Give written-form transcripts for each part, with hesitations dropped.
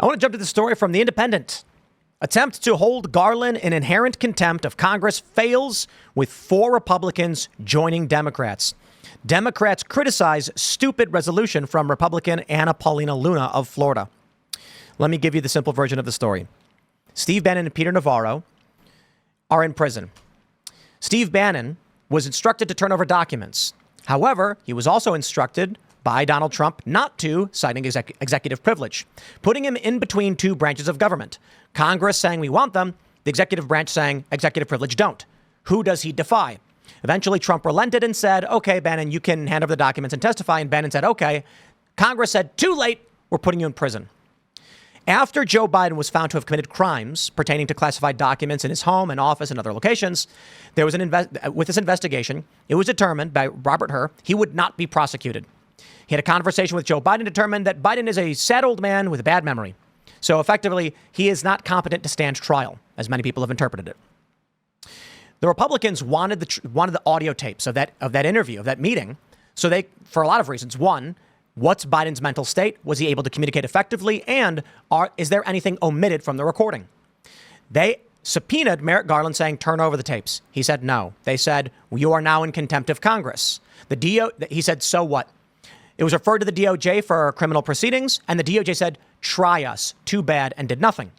I want to jump to the story from The Independent. Attempt to hold Garland in inherent contempt of Congress fails with 4 Republicans joining Democrats. Democrats criticize stupid resolution from Republican Anna Paulina Luna of Florida. Let me give you the simple version of the story. Steve Bannon and Peter Navarro are in prison. Steve Bannon was instructed to turn over documents. However, he was also instructed by Donald Trump not to, citing executive privilege, putting him in between 2 branches of government. Congress saying we want them, the executive branch saying executive privilege don't. Who does he defy? Eventually, Trump relented and said, okay, Bannon, you can hand over the documents and testify. And Bannon said, okay. Congress said, too late, we're putting you in prison. After Joe Biden was found to have committed crimes pertaining to classified documents in his home and office and other locations, there was with this investigation, it was determined by Robert Hur he would not be prosecuted. He had a conversation with Joe Biden, determined that Biden is a sad old man with a bad memory. So effectively, he is not competent to stand trial, as many people have interpreted it. The Republicans wanted the audio tapes of that interview, of that meeting. So they, for a lot of reasons, one, what's Biden's mental state? Was he able to communicate effectively? And is there anything omitted from the recording? They subpoenaed Merrick Garland saying, turn over the tapes. He said no. They said, you are now in contempt of Congress. He said, so what? It was referred to the DOJ for criminal proceedings, and the DOJ said, try us. Too bad, and did nothing.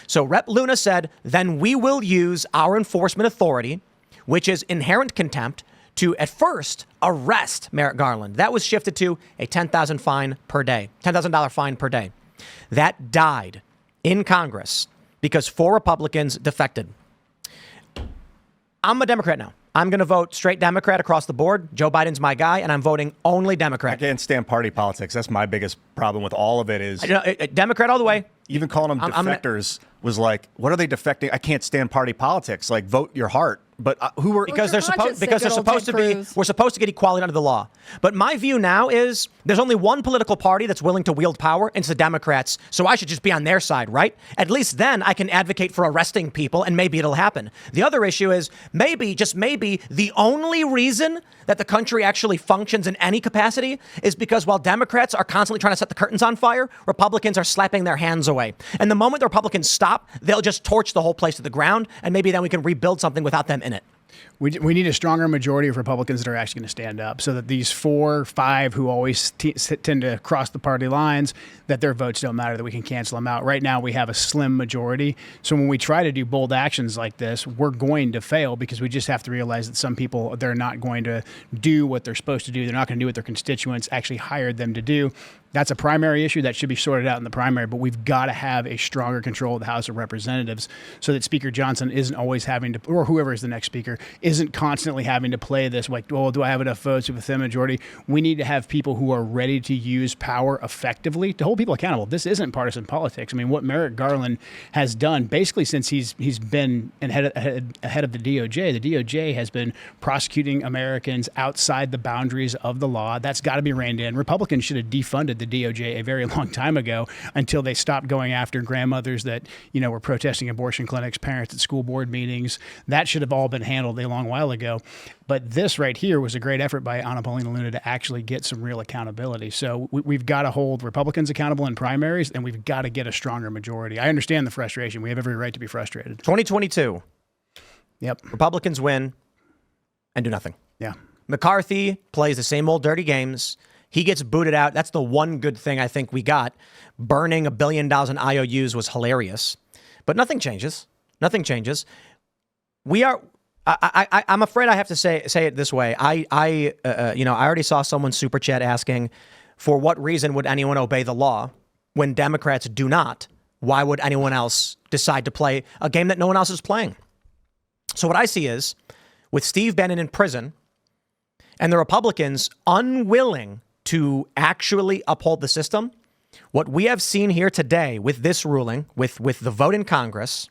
So Rep. Luna said, then we will use our enforcement authority, which is inherent contempt, to at first arrest Merrick Garland. That was shifted to a $10,000 fine per day, $10,000 fine per day. That died in Congress because 4 Republicans defected. I'm a Democrat now. I'm going to vote straight Democrat across the board. Joe Biden's my guy, and I'm voting only Democrat. I can't stand party politics. That's my biggest problem with all of it is... Democrat all the way. Even calling them defectors was like, what are they defecting? I can't stand party politics. Like, vote your heart. But we're supposed to be, we're supposed to get equality under the law. But my view now is there's only one political party that's willing to wield power, and it's the Democrats. So I should just be on their side, right? At least then I can advocate for arresting people, and maybe it'll happen. The other issue is maybe, just maybe, the only reason that the country actually functions in any capacity is because while Democrats are constantly trying to set the curtains on fire, Republicans are slapping their hands away. And the moment the Republicans stop, they'll just torch the whole place to the ground, and maybe then we can rebuild something without them in it. We need a stronger majority of Republicans that are actually going to stand up so that these 4, 5 who always tend to cross the party lines, that their votes don't matter, that we can cancel them out. Right now, we have a slim majority. So when we try to do bold actions like this, we're going to fail because we just have to realize that some people, they're not going to do what they're supposed to do. They're not going to do what their constituents actually hired them to do. That's a primary issue that should be sorted out in the primary, but we've got to have a stronger control of the House of Representatives so that Speaker Johnson isn't always having to, or whoever is the next speaker, isn't constantly having to play this like, well, do I have enough votes with a thin majority? We need to have people who are ready to use power effectively to hold people accountable. This isn't partisan politics. I mean, what Merrick Garland has done basically since he's been ahead of the DOJ has been prosecuting Americans outside the boundaries of the law. That's got to be reined in. Republicans should have defunded the DOJ a very long time ago until they stopped going after grandmothers that, were protesting abortion clinics, parents at school board meetings. That should have all been handled a long while ago. But this right here was a great effort by Anna Paulina Luna to actually get some real accountability. So we've got to hold Republicans accountable in primaries, and we've got to get a stronger majority. I understand the frustration. We have every right to be frustrated. 2022. Yep. Republicans win and do nothing. Yeah. McCarthy plays the same old dirty games. He gets booted out. That's the one good thing I think we got. Burning $1 billion in IOUs was hilarious, but nothing changes. Nothing changes. I'm afraid I have to say it this way. I already saw someone super chat asking, for what reason would anyone obey the law when Democrats do not? Why would anyone else decide to play a game that no one else is playing? So what I see is with Steve Bannon in prison and the Republicans unwilling to actually uphold the system, what we have seen here today with this ruling, with the vote in Congress,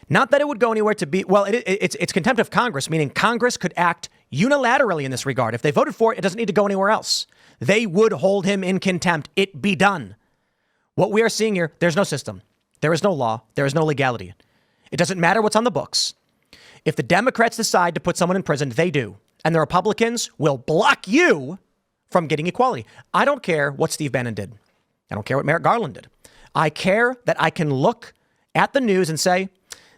not that it would go anywhere to be, well, it's contempt of Congress, meaning Congress could act unilaterally in this regard. If they voted for it, it doesn't need to go anywhere else. They would hold him in contempt. It be done. What we are seeing here, there's no system. There is no law. There is no legality. It doesn't matter what's on the books. If the Democrats decide to put someone in prison, they do. And the Republicans will block you from getting equality. I don't care what Steve Bannon did. I don't care what Merrick Garland did. I care that I can look at the news and say,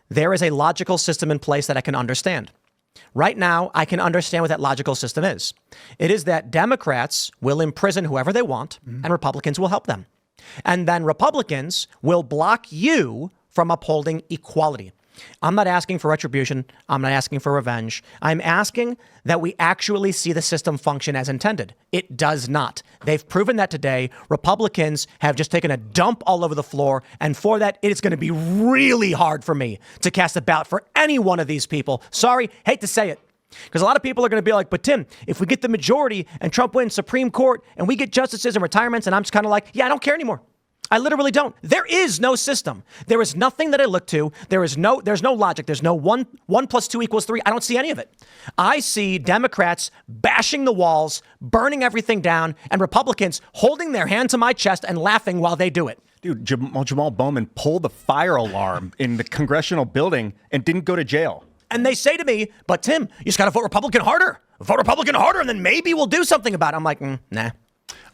there is a logical system in place that I can understand. Right now, I can understand what that logical system is. It is that Democrats will imprison whoever they want, and Republicans will help them. And then Republicans will block you from upholding equality. I'm not asking for retribution. I'm not asking for revenge. I'm asking that we actually see the system function as intended. It does not. They've proven that today. Republicans have just taken a dump all over the floor. And for that, it is going to be really hard for me to cast a ballot for any one of these people. Sorry, hate to say it. Because a lot of people are going to be like, but Tim, if we get the majority and Trump wins Supreme Court and we get justices and retirements, and I'm just kind of like, yeah, I don't care anymore. I literally don't. There is no system. There is nothing that I look to. There's no logic. There's no 1 + 2 = 3. I don't see any of it. I see Democrats bashing the walls, burning everything down, and Republicans holding their hand to my chest and laughing while they do it. Dude, Jamal Bowman pulled the fire alarm in the congressional building and didn't go to jail. And they say to me, but Tim, you just got to vote Republican harder. Vote Republican harder, and then maybe we'll do something about it. I'm like, nah.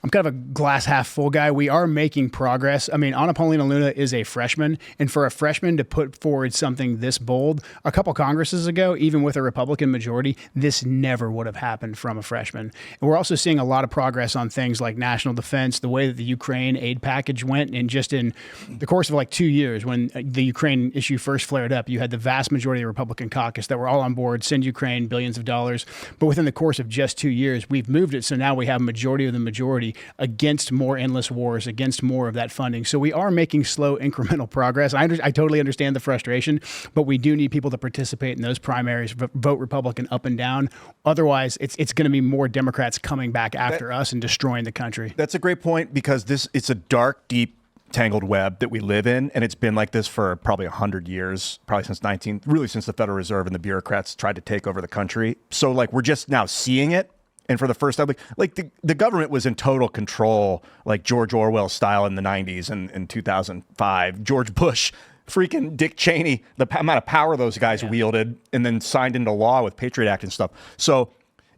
I'm kind of a glass half full guy. We are making progress. I mean, Anna Paulina Luna is a freshman, and for a freshman to put forward something this bold, a couple Congresses ago, even with a Republican majority, this never would have happened from a freshman. And we're also seeing a lot of progress on things like national defense, the way that the Ukraine aid package went, and just in the course of like 2 years, when the Ukraine issue first flared up, you had the vast majority of the Republican caucus that were all on board, send Ukraine billions of dollars. But within the course of just 2 years, we've moved it. So now we have a majority of the majority against more endless wars, against more of that funding. So we are making slow incremental progress. I totally understand the frustration, but we do need people to participate in those primaries, vote Republican up and down. Otherwise, it's going to be more Democrats coming back after us and destroying the country. That's a great point, because it's a dark, deep, tangled web that we live in, and it's been like this for probably 100 years, probably since the Federal Reserve and the bureaucrats tried to take over the country. So like we're just now seeing it. And for the first time, like the government was in total control, like George Orwell style in the 90s and in 2005. George Bush, freaking Dick Cheney, the amount of power those guys wielded and then signed into law with Patriot Act and stuff. So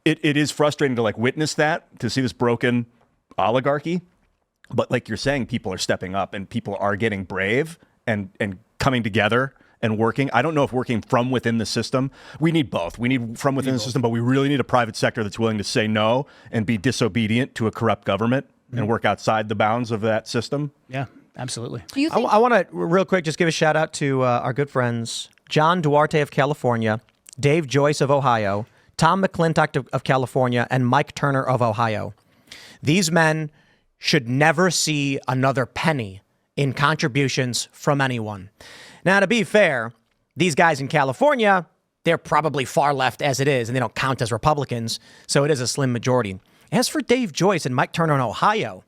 it is frustrating to like witness that, to see this broken oligarchy. But like you're saying, people are stepping up and people are getting brave and coming together and working. I don't know if working from within the system. We need both. We need from within the system, but we really need a private sector that's willing to say no and be disobedient to a corrupt government and work outside the bounds of that system. Yeah, absolutely. Do you think- I want to real quick just give a shout out to our good friends, John Duarte of California, Dave Joyce of Ohio, Tom McClintock of California, and Mike Turner of Ohio. These men should never see another penny in contributions from anyone. Now, to be fair, these guys in California, they're probably far left as it is, and they don't count as Republicans, so it is a slim majority. As for Dave Joyce and Mike Turner in Ohio,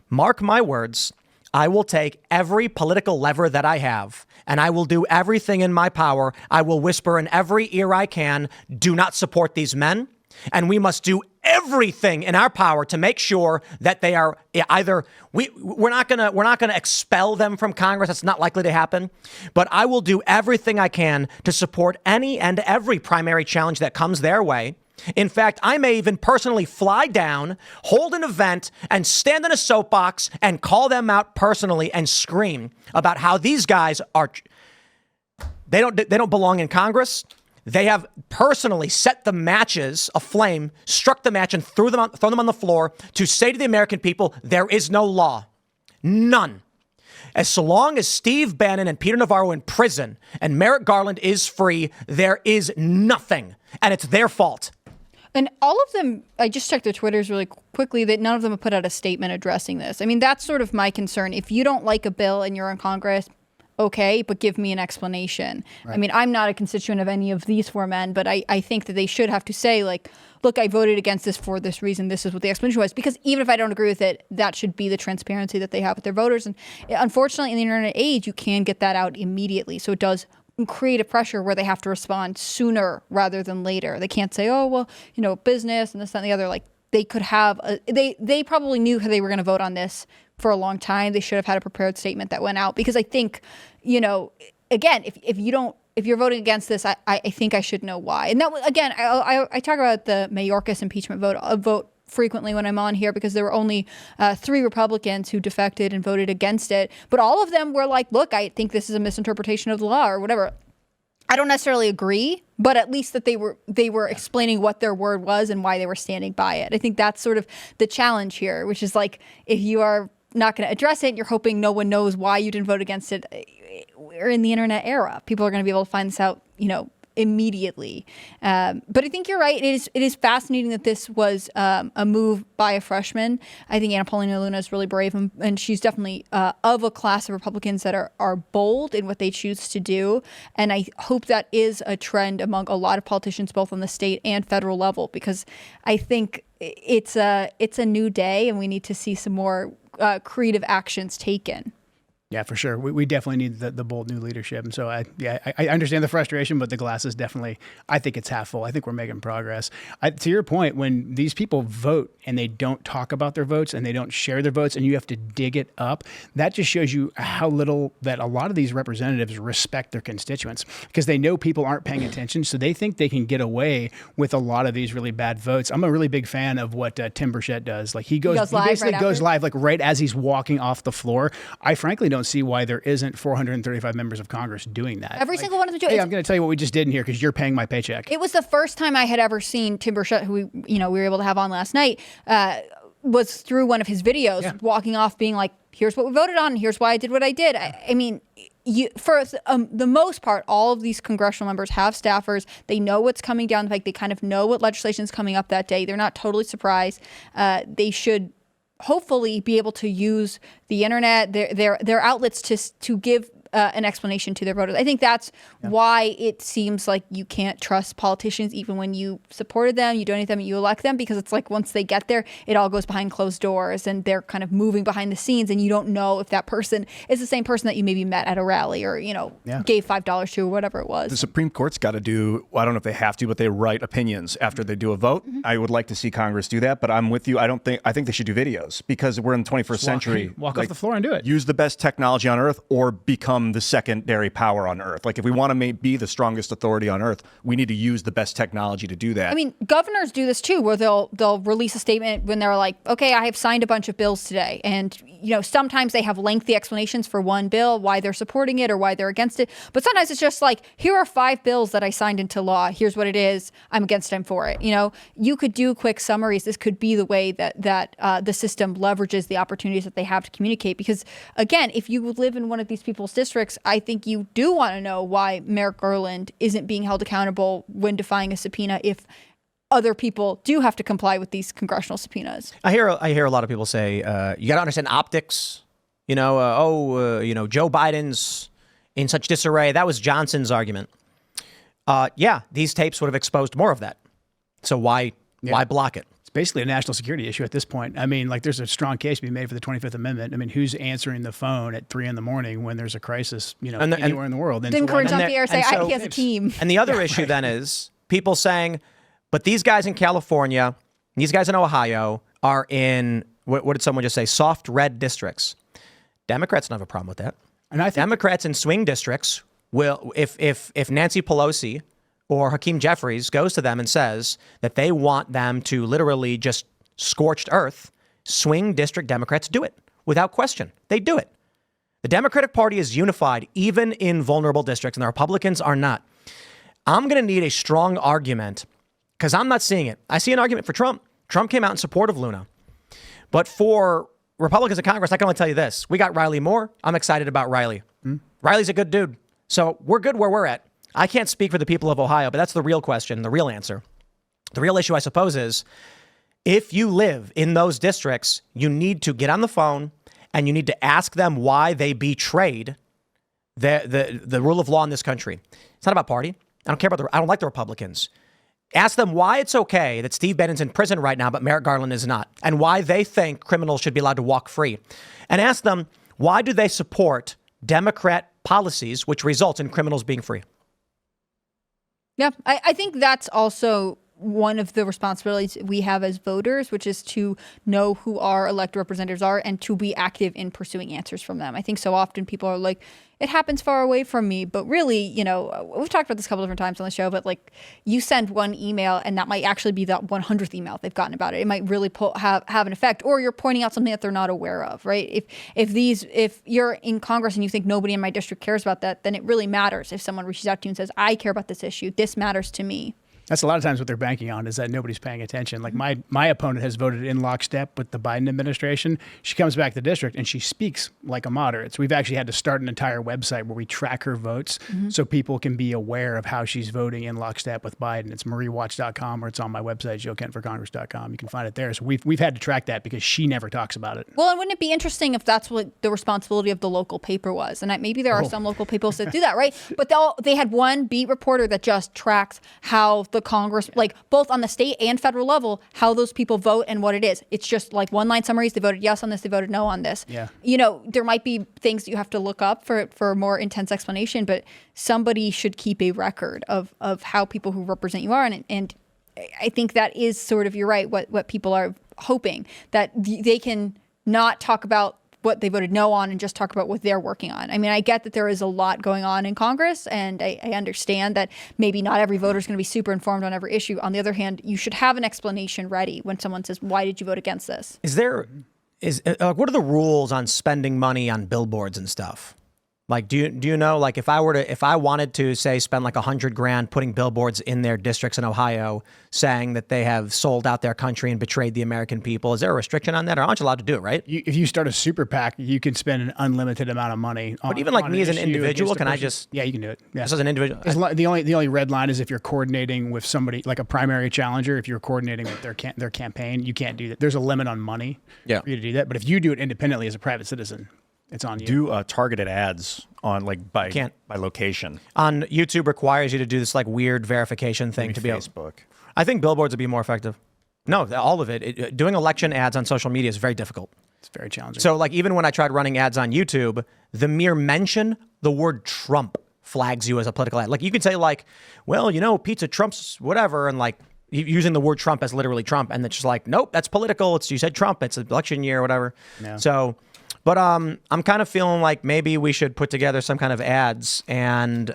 mark my words, I will take every political lever that I have, and I will do everything in my power. I will whisper in every ear I can, do not support these men. And we must do everything in our power to make sure that they are either we're not gonna expel them from Congress. That's not likely to happen. But I will do everything I can to support any and every primary challenge that comes their way. In fact, I may even personally fly down, hold an event, and stand in a soapbox and call them out personally and scream about how these guys they don't belong in Congress. They have personally set the matches aflame, struck the match, and thrown them on the floor to say to the American people, there is no law. None. As so long as Steve Bannon and Peter Navarro in prison and Merrick Garland is free, there is nothing. And it's their fault. And all of them, I just checked their Twitters really quickly, that none of them have put out a statement addressing this. I mean, that's sort of my concern. If you don't like a bill and you're in Congress, okay, but give me an explanation. Right. I mean, I'm not a constituent of any of these four men, but I think that they should have to say, like, look, I voted against this for this reason. This is what the explanation was. Because even if I don't agree with it, that should be the transparency that they have with their voters. And unfortunately, in the internet age, you can get that out immediately. So it does create a pressure where they have to respond sooner rather than later. They can't say, oh, well, you know, business and this, that, and the other. Like, they could have, they probably knew how they were going to vote on this for a long time. They should have had a prepared statement that went out. Because I think, you know, again, if you're voting against this, I think I should know why. And that, again, I talk about the Mayorkas impeachment vote frequently when I'm on here because there were only 3 Republicans who defected and voted against it. But all of them were like, look, I think this is a misinterpretation of the law or whatever. I don't necessarily agree, but at least that they were explaining what their word was and why they were standing by it. I think that's sort of the challenge here, which is like, if you are not going to address it, you're hoping no one knows why you didn't vote against it. We're in the internet era. People are going to be able to find this out, immediately. But I think you're right. It is fascinating that this was a move by a freshman. I think Anna Paulina Luna is really brave, and she's definitely of a class of Republicans that are bold in what they choose to do. And I hope that is a trend among a lot of politicians, both on the state and federal level, because I think it's a new day, and we need to see some more creative actions taken. Yeah, for sure. We definitely need the bold new leadership. And so I understand the frustration, but the glass is definitely, I think it's half full. I think we're making progress. To your point, when these people vote and they don't talk about their votes and they don't share their votes and you have to dig it up, that just shows you how little that a lot of these representatives respect their constituents, because they know people aren't paying attention. So they think they can get away with a lot of these really bad votes. I'm a really big fan of what Tim Burchett does. Like he basically goes live like right as he's walking off the floor. I frankly don't see why there isn't 435 members of Congress doing that. Every single one of them do. Hey, I'm going to tell you what we just did in here because you're paying my paycheck. It was the first time I had ever seen Tim Burchett, who we were able to have on last night, was through one of his videos, walking off being like, here's what we voted on, and here's why I did what I did. I mean, for the most part, all of these congressional members have staffers. They know what's coming down the pike. They kind of know what legislation is coming up that day. They're not totally surprised. They should hopefully be able to use the internet, their outlets to give an explanation to their voters. I think that's why it seems like you can't trust politicians even when you supported them, you donate them, you elect them, because it's like once they get there, it all goes behind closed doors and they're kind of moving behind the scenes, and you don't know if that person is the same person that you maybe met at a rally or, gave $5 to or whatever it was. The Supreme Court's got to do, I don't know if they have to, but they write opinions after they do a vote. Mm-hmm. I would like to see Congress do that, but I'm with you. I think they should do videos because we're in the 21st century. Walk off the floor and do it. Use the best technology on earth or become the secondary power on earth. Like if we want to be the strongest authority on earth, we need to use the best technology to do that. I mean, governors do this too, where they'll release a statement when they're like, okay, I have signed a bunch of bills today. And, sometimes they have lengthy explanations for one bill, why they're supporting it or why they're against it. But sometimes it's just like, here are 5 bills that I signed into law. Here's what it is. I'm against it. I'm for it. You could do quick summaries. This could be the way that the system leverages the opportunities that they have to communicate. Because again, if you live in one of these people's districts, I think you do want to know why Merrick Garland isn't being held accountable when defying a subpoena if other people do have to comply with these congressional subpoenas. I hear a lot of people say, you got to understand optics. Joe Biden's in such disarray. That was Johnson's argument. These tapes would have exposed more of that. So why block it? It's basically a national security issue at this point. I mean, like there's a strong case to be made for the 25th Amendment. I mean, who's answering the phone at 3 a.m. when there's a crisis, anywhere in the world? Didn't Corinne Jean-Pierre say he has a team? And the other issue then is people saying, but these guys in California, these guys in Ohio are in, what did someone just say, soft red districts. Democrats don't have a problem with that. And I think Democrats in swing districts will, if Nancy Pelosi or Hakeem Jeffries goes to them and says that they want them to literally just scorched earth, swing district Democrats do it without question. They do it. The Democratic Party is unified even in vulnerable districts, and the Republicans are not. I'm going to need a strong argument because I'm not seeing it. I see an argument for Trump. Trump came out in support of Luna. But for Republicans in Congress, I can only tell you this. We got Riley Moore. I'm excited about Riley. Riley's a good dude. So we're good where we're at. I can't speak for the people of Ohio, but that's the real question, the real answer. The real issue, I suppose, is if you live in those districts, you need to get on the phone and you need to ask them why they betrayed the rule of law in this country. It's not about party. I don't like the Republicans. Ask them why it's okay that Steve Bannon's in prison right now, but Merrick Garland is not, and why they think criminals should be allowed to walk free. And ask them, why do they support Democrat policies which result in criminals being free? Yeah, I think that's also one of the responsibilities we have as voters, which is to know who our elected representatives are and to be active in pursuing answers from them. I think so often people are like, it happens far away from me, but really, you know, we've talked about this a couple different times on the show, but like you send one email and that might actually be the 100th email they've gotten about it. It might really have an effect, or you're pointing out something that they're not aware of, right? If you're in Congress and you think nobody in my district cares about that, then it really matters if someone reaches out to you and says, I care about this issue. This matters to me. That's a lot of times what they're banking on, is that nobody's paying attention. Like my opponent has voted in lockstep with the Biden administration. She comes back to the district and she speaks like a moderate. So we've actually had to start an entire website where we track her votes so people can be aware of how she's voting in lockstep with Biden. It's mariewatch.com, or it's on my website, joekentforcongress.com. You can find it there. So we've had to track that because she never talks about it. Well, and wouldn't it be interesting if that's what the responsibility of the local paper was? And maybe there are some local papers that do that, right? But they had one beat reporter that just tracks how the Congress, like both on the state and federal level, how those people vote and what it is. It's just like one-line summaries. They voted yes on this. They voted no on this. Yeah. You know, there might be things you have to look up for a more intense explanation, but somebody should keep a record of how people who represent you are. And I think that is sort of, you're right, what people are hoping, that they can not talk about what they voted no on and just talk about what they're working on. I mean, I get that there is a lot going on in Congress, and I understand that maybe not every voter is going to be super informed on every issue. On the other hand, you should have an explanation ready when someone says, why did you vote against this? What are the rules on spending money on billboards and stuff? Like, do you know, like if I wanted to say spend like $100,000 putting billboards in their districts in Ohio saying that they have sold out their country and betrayed the American people, is there a restriction on that, or aren't you allowed to do it, right? If you start a super PAC, you can spend an unlimited amount of money. But even like me as an individual, can I just? Yeah, you can do it. Yeah. Just as an individual. The only red line is if you're coordinating with somebody like a primary challenger. If you're coordinating with their campaign, you can't do that. There's a limit on money for you to do that. But if you do it independently as a private citizen, it's on you. Do targeted ads on by location. On YouTube requires you to do this like weird verification thing to be Facebook. I think billboards would be more effective. No, all of it. Doing election ads on social media is very difficult. It's very challenging. So like even when I tried running ads on YouTube, the mere mention, the word Trump flags you as a political ad. Like you could say like, well, you know, pizza Trump's whatever, and like using the word Trump as literally Trump, and it's just like, nope, that's political. You said Trump. It's an election year or whatever. Yeah. So. But I'm kind of feeling like maybe we should put together some kind of ads and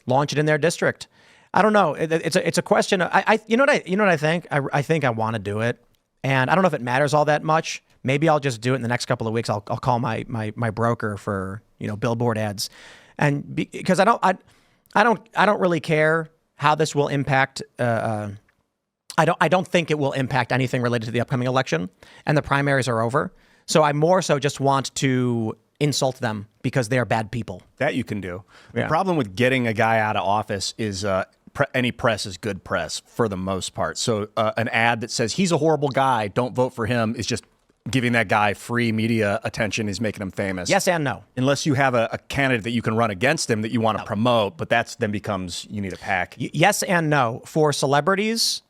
launch it in their district. I don't know. It's a question. You know what I think? I think I want to do it, and I don't know if it matters all that much. Maybe I'll just do it in the next couple of weeks. I'll call my broker for billboard ads, and because I don't really care how this will impact. I don't think it will impact anything related to the upcoming election, and the primaries are over. So I more so just want to insult them because they are bad people. That you can do. The problem with getting a guy out of office is any press is good press for the most part. So an ad that says he's a horrible guy, don't vote for him, is just giving that guy free media attention, is making him famous. Yes and no. Unless you have a candidate that you can run against him that you want to promote, but that's then becomes you need a PAC. Yes and no. For celebrities,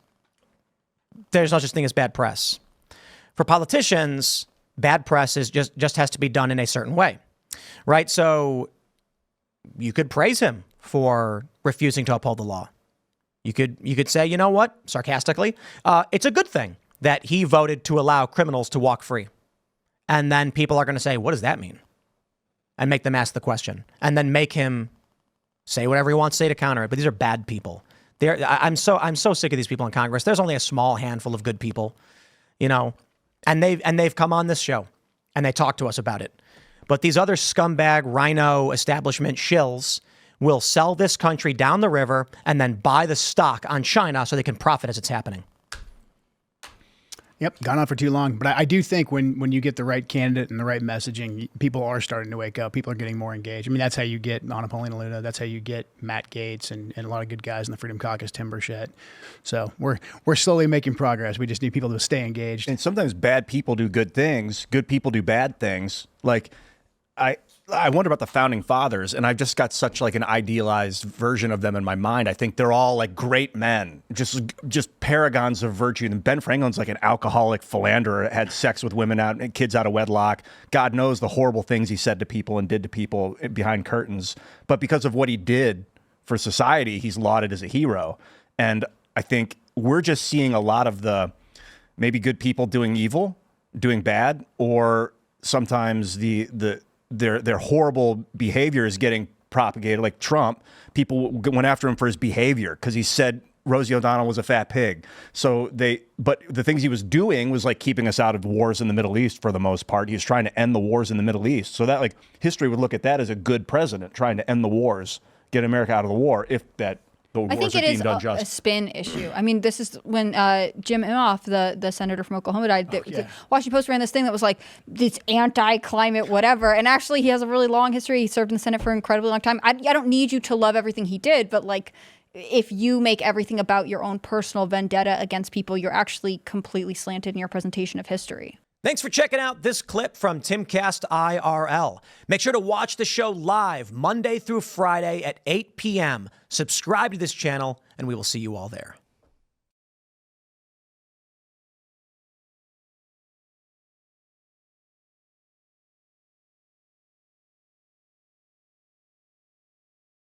there's no such thing as bad press. For politicians, bad press is just has to be done in a certain way, right? So you could praise him for refusing to uphold the law. You could say, you know what, sarcastically, it's a good thing that he voted to allow criminals to walk free. And then people are going to say, what does that mean? And make them ask the question, and then make him say whatever he wants to say to counter it. But these are bad people. I'm so sick of these people in Congress. There's only a small handful of good people, And they've come on this show and they talk to us about it. But these other scumbag rhino establishment shills will sell this country down the river and then buy the stock on China so they can profit as it's happening. Yep, gone on for too long. But I do think when you get the right candidate and the right messaging, people are starting to wake up. People are getting more engaged. I mean, that's how you get Anna Paulina Luna. That's how you get Matt Gaetz and a lot of good guys in the Freedom Caucus, Tim Burchett. So we're slowly making progress. We just need people to stay engaged. And sometimes bad people do good things. Good people do bad things. Like I wonder about the founding fathers, and I've just got such like an idealized version of them in my mind. I think they're all like great men, just paragons of virtue. And Ben Franklin's like an alcoholic philanderer, had sex with women and kids out of wedlock. God knows the horrible things he said to people and did to people behind curtains. But because of what he did for society, he's lauded as a hero. And I think we're just seeing a lot of the maybe good people doing evil, doing bad, or sometimes their horrible behavior is getting propagated. Like Trump, people went after him for his behavior because he said Rosie O'Donnell was a fat pig. But the things he was doing was like keeping us out of wars in the Middle East for the most part. He was trying to end the wars in the Middle East. So that like history would look at that as a good president trying to end the wars, get America out of the war, if that the wars I think it is a spin issue. I mean, this is when Jim Inhofe, the senator from Oklahoma, died. The Washington Post ran this thing that was like, it's anti-climate, whatever. And actually, he has a really long history. He served in the Senate for an incredibly long time. I don't need you to love everything he did, but like, if you make everything about your own personal vendetta against people, you're actually completely slanted in your presentation of history. Thanks for checking out this clip from Timcast IRL. Make sure to watch the show live Monday through Friday at 8 p.m. Subscribe to this channel, and we will see you all there.